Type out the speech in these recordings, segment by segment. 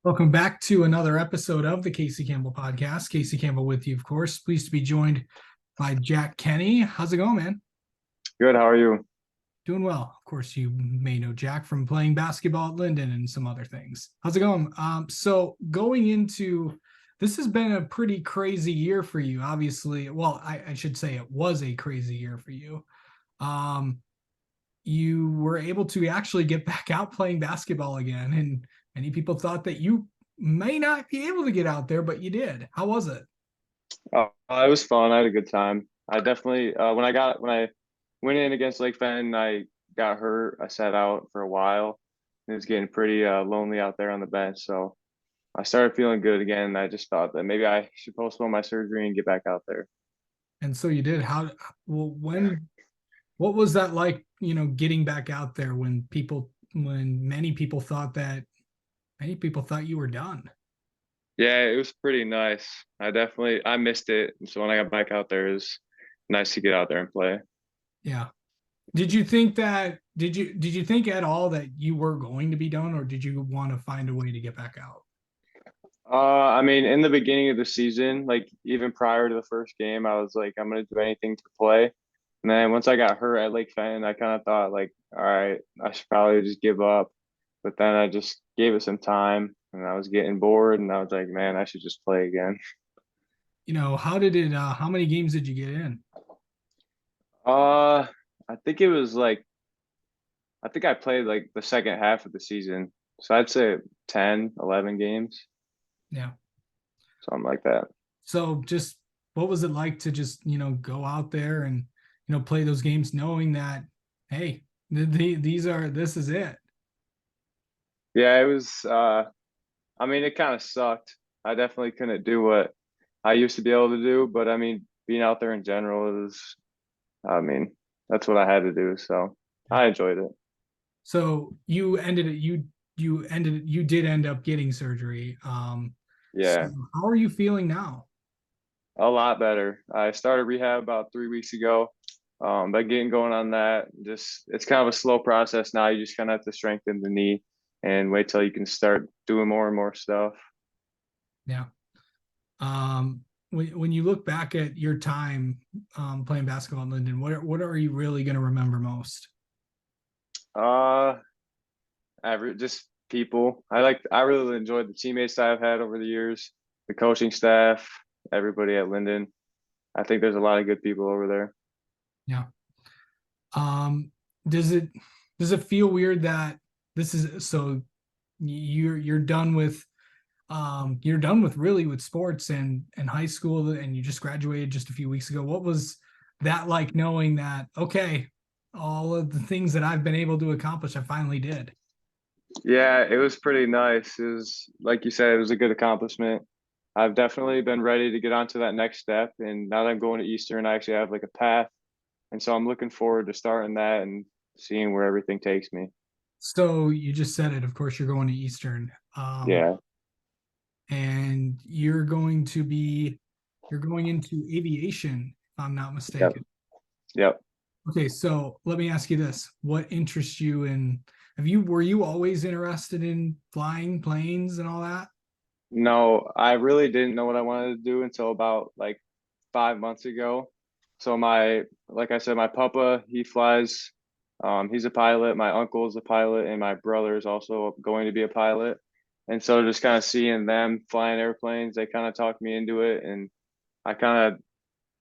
Welcome back to another episode of the Casey Campbell podcast. Casey Campbell with you, of course. Pleased to be joined by Jack Kenney. How's it going, man? Good. How are you? Doing well. Of course, you may know Jack from playing basketball at Linden and some other things. How's it going? So going into this has been a pretty crazy year for you. Obviously, well, I should say it was a crazy year for you. Um, you were able to actually get back out playing basketball again, and many people thought that you may not be able to get out there, but you did. How was it? It was fun. I had a good time. I definitely when I went in against Lake Fenton, I got hurt. I sat out for a while. It was getting pretty lonely out there on the bench, so I started feeling good again. I just thought that maybe I should postpone my surgery and get back out there. And so you did. How well when what was that like, getting back out there when many people thought you were done? Yeah, it was pretty nice. I missed it, so when I got back out there, it was nice to get out there and play. Yeah. Did you think at all that you were going to be done, or did you want to find a way to get back out? I mean, in the beginning of the season, like even prior to the first game, I was like, I'm gonna do anything to play. And then once I got hurt at Lake Fenton, I kind of thought like, all right, I should probably just give up. But then I just gave it some time, and I was getting bored, and I was like, man, I should just play again. How many games did you get in? Uh, I think it was like I think I played like the second half of the season, so I'd say 10, 11 games, Yeah. something like that. So just what was it like to just, go out there and, play those games knowing that, hey, this is it. Yeah, it was. I mean, it kind of sucked. I definitely couldn't do what I used to be able to do, but I mean, being out there in general is, I mean, that's what I had to do. So Yeah. I enjoyed it. So you did end up getting surgery. So Yeah, how are you feeling now? a lot better. I started rehab about 3 weeks ago. But getting going on that, just it's kind of a slow process now. You just kind of have to strengthen the knee and wait till you can start doing more and more stuff. Yeah. When you look back at your time playing basketball in Linden, what are you really going to remember most? Uh, just people. I really enjoyed the teammates that I've had over the years, the coaching staff, everybody at Linden. I think there's a lot of good people over there. Yeah. Um, does it does it feel weird that this is so you're done with really with sports and high school, and you just graduated just a few weeks ago? What was that like, knowing that, okay, all of the things that I've been able to accomplish, I finally did? Yeah, it was pretty nice. It was like you said, it was a good accomplishment. I've definitely been ready to get on to that next step. And now that I'm going to Eastern, I actually have like a path. And so I'm looking forward to starting that and seeing where everything takes me. So you just said it, of course you're going to Eastern, Yeah. and you're going into aviation, if I'm not Yep. mistaken. Yep. Okay, so let me ask you this. What interests you in were you always interested in flying planes and all that? No, I really didn't know what I wanted to do until about like 5 months ago. So like I said, my papa, he flies. He's a pilot. My uncle is a pilot, and my brother is also going to be a pilot. And so just kind of seeing them flying airplanes, they kind of talked me into it, and I kind of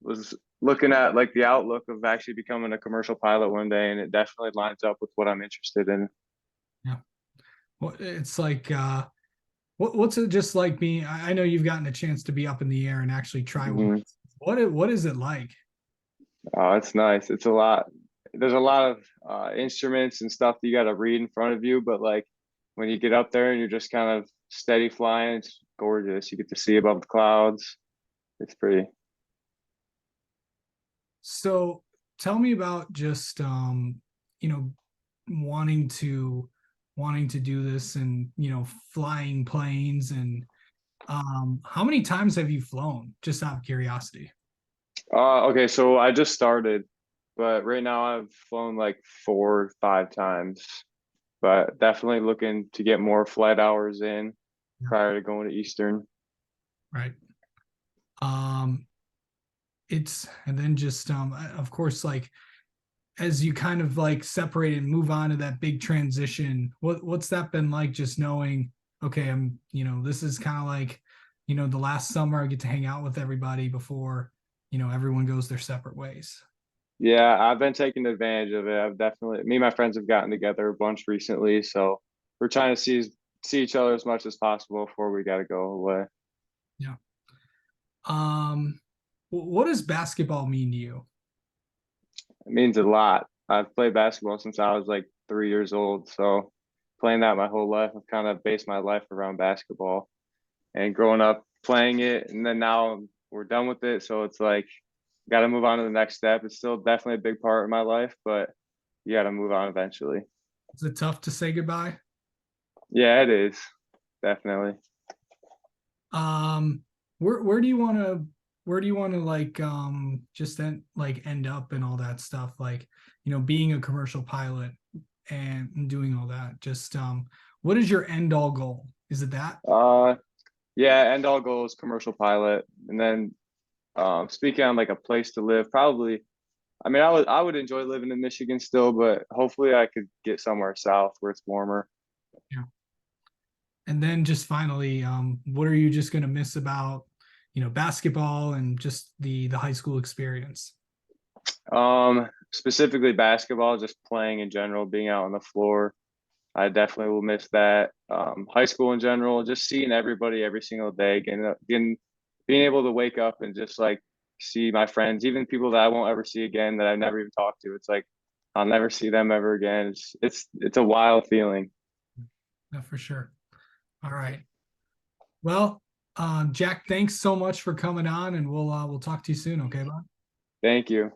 was looking at like the outlook of actually becoming a commercial pilot one day, and it definitely lines up with what I'm interested in. Yeah. Well, it's like what's it just like me? I know you've gotten a chance to be up in the air and actually try one. Hmm. What is it like? Oh, it's nice. It's a lot. There's a lot of instruments and stuff that you got to read in front of you, but like when you get up there and you're just kind of steady flying, it's gorgeous. You get to see above the clouds. It's pretty. So tell me about just you know, wanting to do this, and flying planes, and how many times have you flown, just out of curiosity? Okay, so I just started, but right now I've flown like 4 or 5 times, but definitely looking to get more flight hours in. Yeah. prior to going to Eastern. Right. Um, it's and then just of course, like as you kind of like separate and move on to that big transition, what's that been like? Just knowing, okay, this is kind of like, the last summer I get to hang out with everybody before, everyone goes their separate ways. Yeah, I've been taking advantage of it. I've definitely, me and my friends have gotten together a bunch recently, so we're trying to see each other as much as possible before we got to go away. Yeah. What does basketball mean to you? It means a lot. I've played basketball since I was like 3 years old, so playing that my whole life, I've kind of based my life around basketball. And growing up playing it, and then now we're done with it, so it's like got to move on to the next step. It's still definitely a big part of my life, but you got to move on eventually. Is it tough to say goodbye? Yeah, it is definitely. Um, where do you want to like just then like end up and all that stuff, like being a commercial pilot and doing all that? Just what is your end all goal? Is it that? Uh, yeah, end all goal is commercial pilot, and then speaking on like a place to live, probably. I mean, I would enjoy living in Michigan still, but hopefully I could get somewhere south where it's warmer. Yeah. And then just finally, what are you just gonna miss about basketball and just the high school experience? Specifically basketball, just playing in general, being out on the floor. I definitely will miss that. High school in general, just seeing everybody every single day, being able to wake up and just like see my friends, even people that I won't ever see again that I've never even talked to. It's like I'll never see them ever again. It's a wild feeling. No, for sure. All right. Well, Jack, thanks so much for coming on, and we'll talk to you soon. Okay, bye. Thank you.